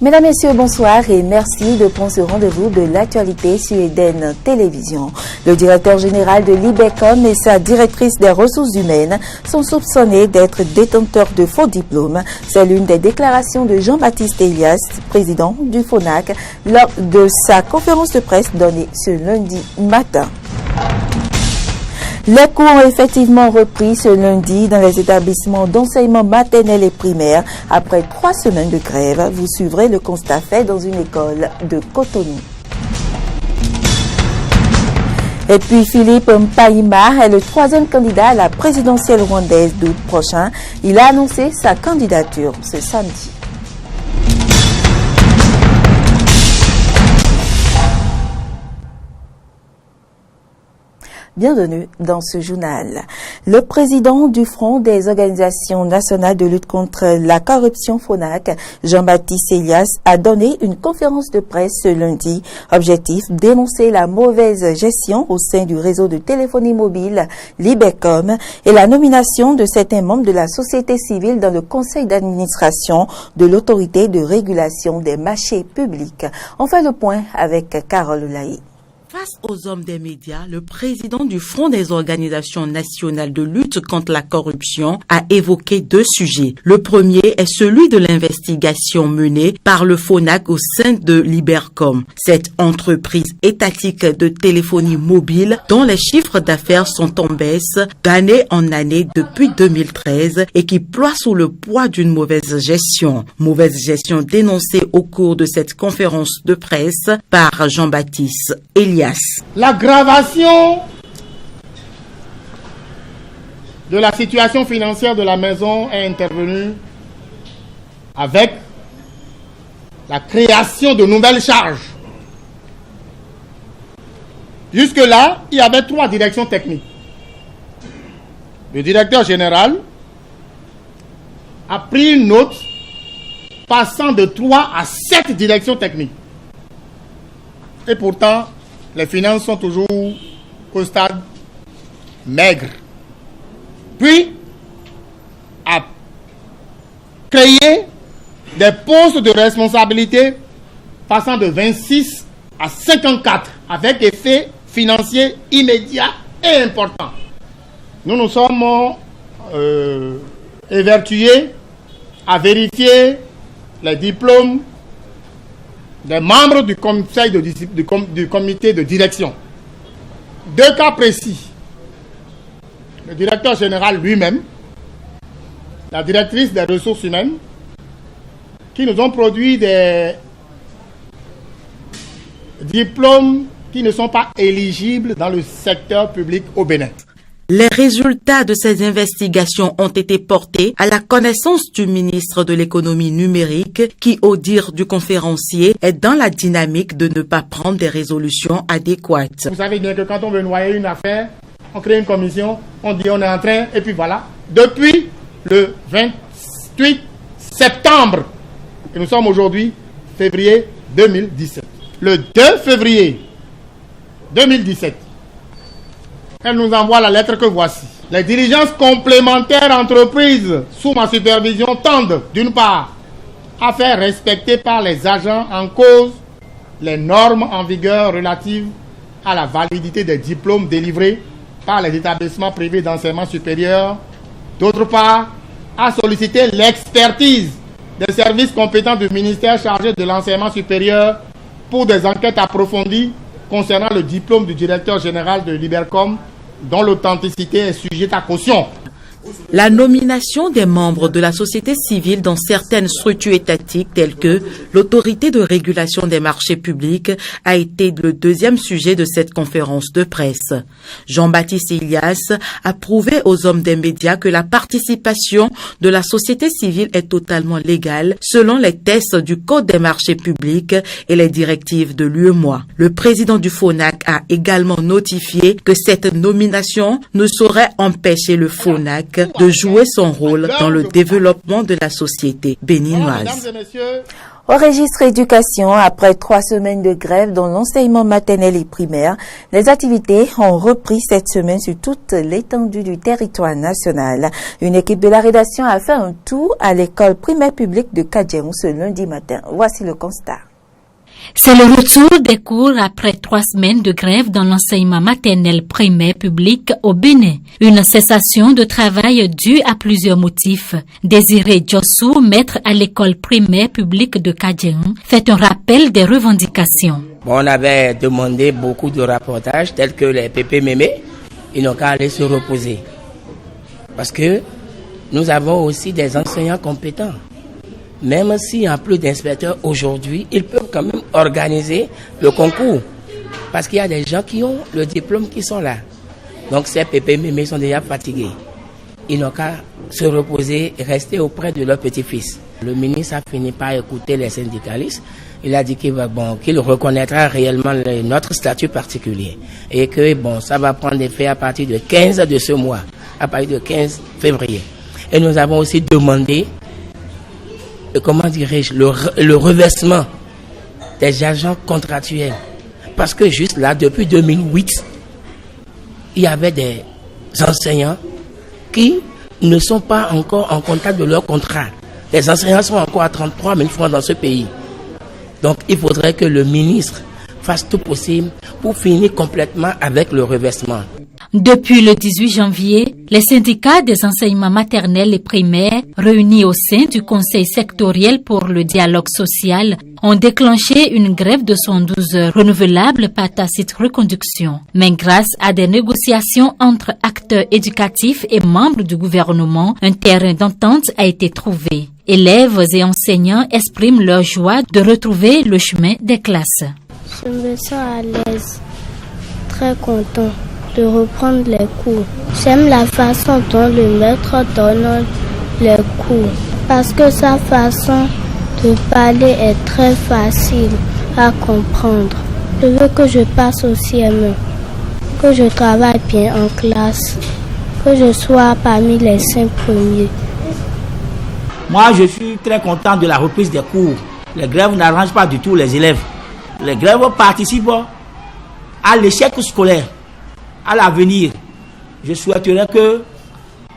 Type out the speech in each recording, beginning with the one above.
Mesdames, Messieurs, bonsoir et merci de prendre ce rendez-vous de l'actualité sur Eden Télévision. Le directeur général de l'Ibercom et sa directrice des ressources humaines sont soupçonnés d'être détenteurs de faux diplômes. C'est l'une des déclarations de Jean-Baptiste Elias, président du FONAC, lors de sa conférence de presse donnée ce lundi matin. Les cours ont effectivement repris ce lundi dans les établissements d'enseignement maternel et primaire après 3 semaines de grève. Vous suivrez le constat fait dans une école de Cotonou. Et puis Philippe Mpayimba est le 3e candidat à la présidentielle rwandaise d'août prochain. Il a annoncé sa candidature ce samedi. Bienvenue dans ce journal. Le président du Front des organisations nationales de lutte contre la corruption FONAC, Jean-Baptiste Elias, a donné une conférence de presse ce lundi. Objectif, dénoncer la mauvaise gestion au sein du réseau de téléphonie mobile l'Ibercom et la nomination de certains membres de la société civile dans le conseil d'administration de l'autorité de régulation des marchés publics. On fait le point avec Carole Laï. Face aux hommes des médias, le président du Front des organisations nationales de lutte contre la corruption a évoqué 2 sujets. Le premier est celui de l'investigation menée par le FONAC au sein de l'Ibercom, cette entreprise étatique de téléphonie mobile dont les chiffres d'affaires sont en baisse d'année en année depuis 2013 et qui ploie sous le poids d'une mauvaise gestion. Mauvaise gestion dénoncée au cours de cette conférence de presse par Jean-Baptiste Elias. L'aggravation de la situation financière de la maison est intervenue avec la création de nouvelles charges. Jusque-là, il y avait 3 directions techniques. Le directeur général a pris une note passant de 3 à 7 directions techniques. Et pourtant, les finances sont toujours au stade maigre. Puis, a créé des postes de responsabilité passant de 26 à 54 avec effet financier immédiat et important. Nous nous sommes évertués à vérifier les diplômes des membres du conseil du comité de direction. 2 cas précis. Le directeur général lui-même, la directrice des ressources humaines, qui nous ont produit des diplômes qui ne sont pas éligibles dans le secteur public au Bénin. Les résultats de ces investigations ont été portés à la connaissance du ministre de l'économie numérique qui, au dire du conférencier, est dans la dynamique de ne pas prendre des résolutions adéquates. Vous savez bien que quand on veut noyer une affaire, on crée une commission, on dit on est en train, et puis voilà. Depuis le 28 septembre, et nous sommes aujourd'hui février 2017. Le 2 février 2017, elle nous envoie la lettre que voici. Les diligences complémentaires entreprises sous ma supervision tendent, d'une part, à faire respecter par les agents en cause les normes en vigueur relatives à la validité des diplômes délivrés par les établissements privés d'enseignement supérieur. D'autre part, à solliciter l'expertise des services compétents du ministère chargé de l'enseignement supérieur pour des enquêtes approfondies concernant le diplôme du directeur général de l'Ibercom, dont l'authenticité est sujette à caution. La nomination des membres de la société civile dans certaines structures étatiques telles que l'autorité de régulation des marchés publics a été le 2e sujet de cette conférence de presse. Jean-Baptiste Elias a prouvé aux hommes des médias que la participation de la société civile est totalement légale selon les tests du Code des marchés publics et les directives de l'UEMOA. Le président du FONAC a également notifié que cette nomination ne saurait empêcher le FONAC de jouer son rôle dans le développement de la société béninoise. Au registre éducation, après 3 semaines de grève dans l'enseignement maternel et primaire, les activités ont repris cette semaine sur toute l'étendue du territoire national. Une équipe de la rédaction a fait un tour à l'école primaire publique de Kadjeron ce lundi matin. Voici le constat. C'est le retour des cours après 3 semaines de grève dans l'enseignement maternel primaire public au Bénin. Une cessation de travail due à plusieurs motifs. Désiré Djossou, maître à l'école primaire publique de Kadjeron, fait un rappel des revendications. On avait demandé beaucoup de rapportages tels que les pépé mémé. Ils n'ont qu'à aller se reposer. Parce que nous avons aussi des enseignants compétents. Même s'il n'y a plus d'inspecteurs aujourd'hui, ils peuvent quand même organiser le concours. Parce qu'il y a des gens qui ont le diplôme qui sont là. Donc ces pépé mémés sont déjà fatigués. Ils n'ont qu'à se reposer et rester auprès de leur petit-fils. Le ministre a fini par écouter les syndicalistes. Il a dit qu'il reconnaîtra réellement notre statut particulier. Et que ça va prendre effet à partir de 15 de ce mois, à partir de 15 février. Et nous avons aussi demandé le reversement des agents contractuels. Parce que juste là, depuis 2008, il y avait des enseignants qui ne sont pas encore en contact de leur contrat. Les enseignants sont encore à 33 000 francs dans ce pays. Donc il faudrait que le ministre fasse tout possible pour finir complètement avec le reversement. Depuis le 18 janvier, les syndicats des enseignements maternels et primaires, réunis au sein du Conseil sectoriel pour le dialogue social, ont déclenché une grève de 112 heures renouvelable par tacite reconduction. Mais grâce à des négociations entre acteurs éducatifs et membres du gouvernement, un terrain d'entente a été trouvé. Élèves et enseignants expriment leur joie de retrouver le chemin des classes. Je me sens à l'aise, très content de reprendre les cours. J'aime la façon dont le maître donne les cours parce que sa façon de parler est très facile à comprendre. Je veux que je passe au CM1, que je travaille bien en classe, que je sois parmi les 5 premiers. Moi, je suis très content de la reprise des cours. Les grèves n'arrangent pas du tout les élèves. Les grèves participent à l'échec scolaire. À l'avenir, je souhaiterais que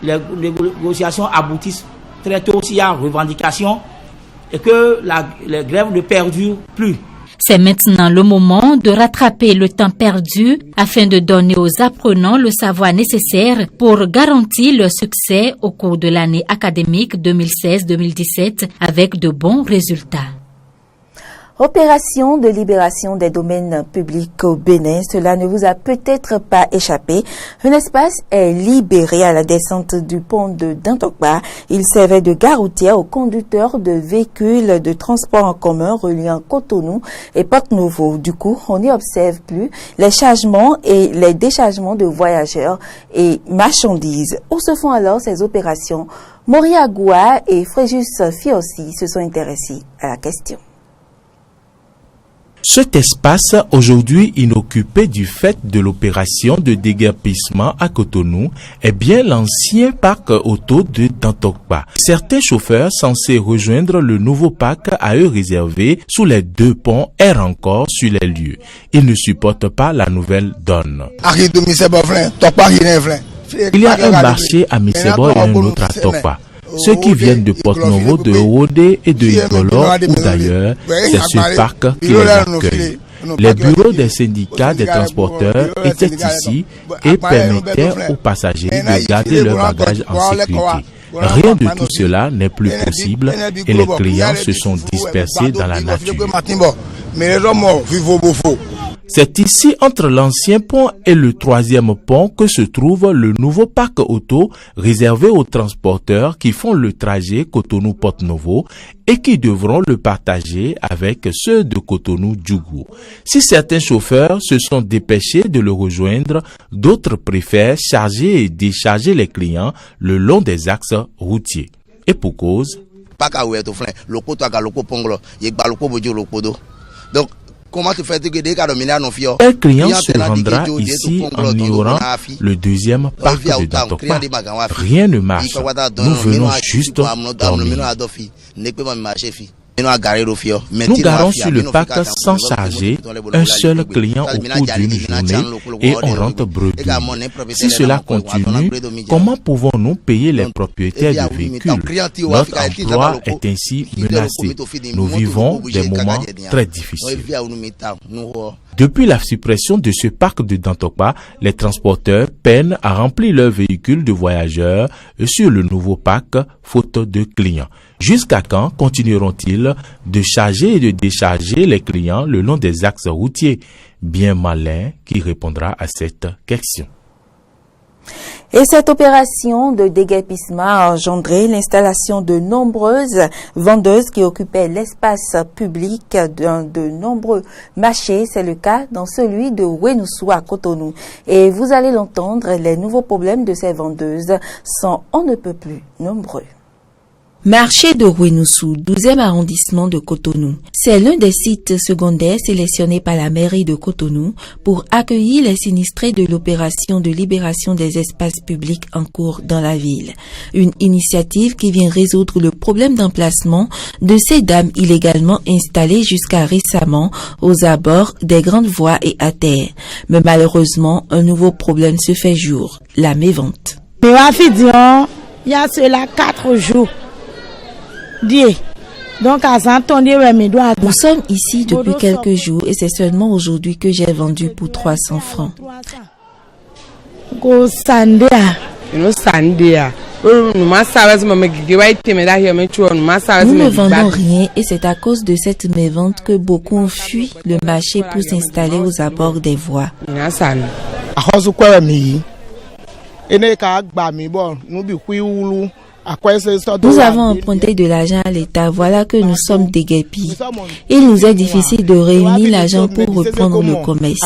les négociations aboutissent très tôt s'il y a revendication et que les grèves ne perdurent plus. C'est maintenant le moment de rattraper le temps perdu afin de donner aux apprenants le savoir nécessaire pour garantir leur succès au cours de l'année académique 2016-2017 avec de bons résultats. Opération de libération des domaines publics au Bénin, cela ne vous a peut-être pas échappé. Un espace est libéré à la descente du pont de Dantokba. Il servait de gare routière aux conducteurs de véhicules de transport en commun reliant Cotonou et Porto-Novo. Du coup, on n'y observe plus les chargements et les déchargements de voyageurs et marchandises. Où se font alors ces opérations? Moria Goua et Fréjus Fiossi se sont intéressés à la question. Cet espace, aujourd'hui inoccupé du fait de l'opération de déguerpissement à Cotonou, est bien l'ancien parc auto de Dantokba. Certains chauffeurs censés rejoindre le nouveau parc à eux réservé sous les 2 ponts errent encore sur les lieux. Ils ne supportent pas la nouvelle donne. Il y a un marché à Misebo et un autre à Tokpa. Ceux qui viennent de Porto-Novo, de Rodé et de Igolo ou d'ailleurs, c'est ce parc qui les accueille. Les bureaux des syndicats des transporteurs étaient ici et permettaient aux passagers de garder leurs bagages en sécurité. Rien de tout cela n'est plus possible et les clients se sont dispersés dans la nature. C'est ici, entre l'ancien pont et le 3e pont, que se trouve le nouveau parc auto réservé aux transporteurs qui font le trajet Cotonou-Porto-Novo et qui devront le partager avec ceux de Cotonou-Djougou. Si certains chauffeurs se sont dépêchés de le rejoindre, d'autres préfèrent charger et décharger les clients le long des axes routiers. Et pour cause, donc, comment tu fais que des cas de un client se rendra ici en ignorant le 2e parc de Dantokba. Rien ne marche. Nous venons juste dormir. Nous garons sur le parc sans charger un seul client au cours d'une journée et on rentre bredouille. Si cela continue, comment pouvons-nous payer les propriétaires de véhicules? Notre emploi est ainsi menacé. Nous vivons des moments très difficiles. Depuis la suppression de ce parc de Dantokpa, les transporteurs peinent à remplir leurs véhicules de voyageurs sur le nouveau parc faute de clients. Jusqu'à quand continueront-ils de charger et de décharger les clients le long des axes routiers? Bien malin qui répondra à cette question. Et cette opération de déguerpissement a engendré l'installation de nombreuses vendeuses qui occupaient l'espace public dans de nombreux marchés. C'est le cas dans celui de Wenoussou à Cotonou. Et vous allez l'entendre, les nouveaux problèmes de ces vendeuses sont on ne peut plus nombreux. Marché de Wenoussou, 12e arrondissement de Cotonou. C'est l'un des sites secondaires sélectionnés par la mairie de Cotonou pour accueillir les sinistrés de l'opération de libération des espaces publics en cours dans la ville. Une initiative qui vient résoudre le problème d'emplacement de ces dames illégalement installées jusqu'à récemment aux abords des grandes voies et à terre. Mais malheureusement, un nouveau problème se fait jour, la mévente. Il y a cela 4 jours. Donc, nous sommes ici depuis quelques jours et c'est seulement aujourd'hui que j'ai vendu pour 300 francs. Nous ne vendons rien et c'est à cause de cette mévente que beaucoup ont fui le marché pour s'installer aux abords des voies. Nous avons emprunté de l'argent à l'État, voilà que nous sommes déguerpis. Il nous est difficile de réunir l'argent pour reprendre le commerce.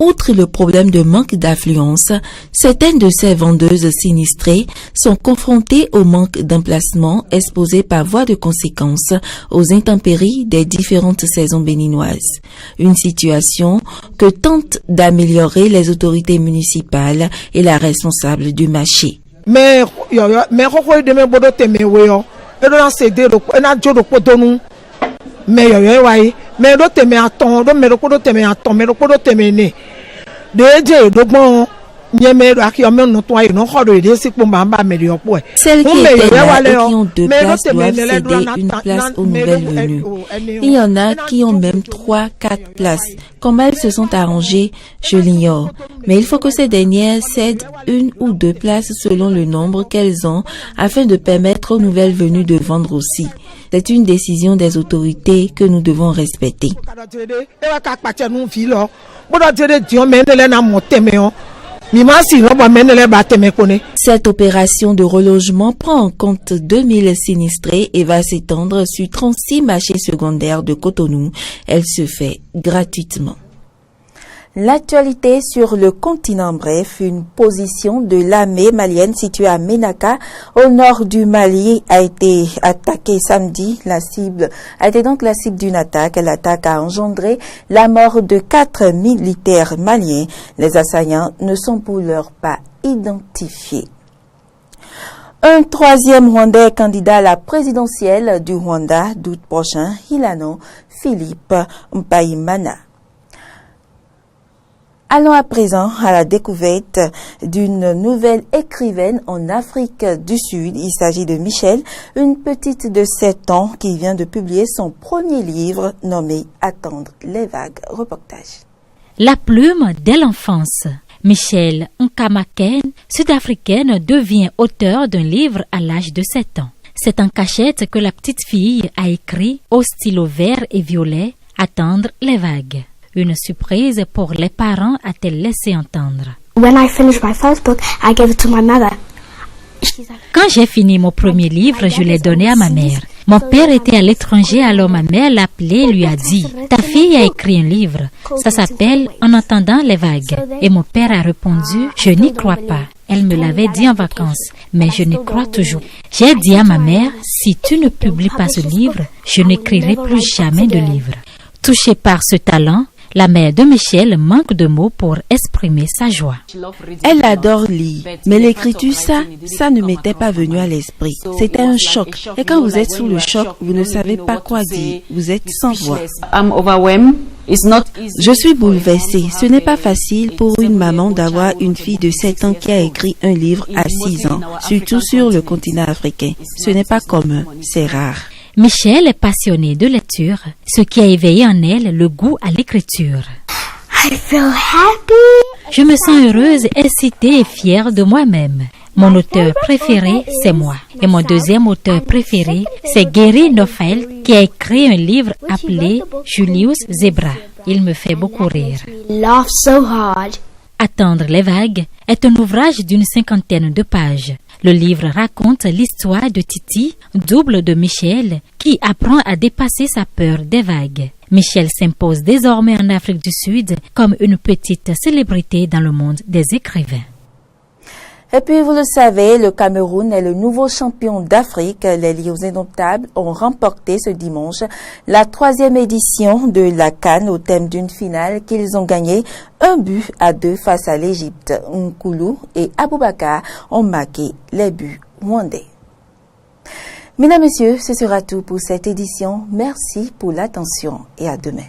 Outre le problème de manque d'affluence, certaines de ces vendeuses sinistrées sont confrontées au manque d'emplacement, exposées par voie de conséquence aux intempéries des différentes saisons béninoises. Une situation que tentent d'améliorer les autorités municipales et la responsable du marché. Celles qui étaient là et qui ont 2 places doivent céder une place aux nouvelles venues. Il y en a qui ont même 3, 4 places. Comment elles se sont arrangées, je l'ignore. Mais il faut que ces dernières cèdent 1 ou 2 places selon le nombre qu'elles ont afin de permettre aux nouvelles venues de vendre aussi. C'est une décision des autorités que nous devons respecter. Cette opération de relogement prend en compte 2000 sinistrés et va s'étendre sur 36 marchés secondaires de Cotonou. Elle se fait gratuitement. L'actualité sur le continent, bref, une position de l'armée malienne située à Ménaka, au nord du Mali, a été attaquée samedi. La cible a été donc la cible d'une attaque. L'attaque a engendré la mort de 4 militaires maliens. Les assaillants ne sont pour l'heure pas identifiés. Un 3e Rwandais candidat à la présidentielle du Rwanda d'août prochain, Hilano Philippe Mpayimana. Allons à présent à la découverte d'une nouvelle écrivaine en Afrique du Sud. Il s'agit de Michel, une petite de 7 ans qui vient de publier son premier livre nommé « Attendre les vagues ». Reportage. La plume dès l'enfance. Michel Nkamaken, sud-africaine, devient auteur d'un livre à l'âge de 7 ans. C'est en cachette que la petite fille a écrit au stylo vert et violet « Attendre les vagues ». Une surprise pour les parents a-t-elle laissé entendre. Quand j'ai fini mon premier livre, je l'ai donné à ma mère. Mon père était à l'étranger, alors ma mère l'a appelé et lui a dit « Ta fille a écrit un livre, ça s'appelle « En entendant les vagues ». Et mon père a répondu « Je n'y crois pas ». Elle me l'avait dit en vacances, mais je n'y crois toujours. J'ai dit à ma mère « Si tu ne publies pas ce livre, je n'écrirai plus jamais de livre ». Touchée par ce talent, La mère de Michel manque de mots pour exprimer sa joie. Elle adore lire, mais l'écriture, ça ne m'était pas venu à l'esprit. C'était un choc. Et quand vous êtes sous le choc, vous ne savez pas quoi dire. Vous êtes sans voix. Je suis bouleversée. Ce n'est pas facile pour une maman d'avoir une fille de 7 ans qui a écrit un livre à 6 ans, surtout sur le continent africain. Ce n'est pas commun, c'est rare. Michel est passionnée de lecture, ce qui a éveillé en elle le goût à l'écriture. Je me sens heureuse, excitée et fière de moi-même. Mon auteur préféré, c'est moi. Et mon deuxième auteur préféré, c'est Gary Nofel, qui a écrit un livre appelé Julius Zebra. Il me fait beaucoup rire. Attendre les vagues est un ouvrage d'une 50aine de pages. Le livre raconte l'histoire de Titi, double de Michel, qui apprend à dépasser sa peur des vagues. Michel s'impose désormais en Afrique du Sud comme une petite célébrité dans le monde des écrivains. Et puis, vous le savez, le Cameroun est le nouveau champion d'Afrique. Les Lions indomptables ont remporté ce dimanche la 3e édition de la CAN au thème d'une finale qu'ils ont gagné 1-2 face à l'Égypte. Nkoulou et Aboubakar ont marqué les buts rwandais. Mesdames, Messieurs, ce sera tout pour cette édition. Merci pour l'attention et à demain.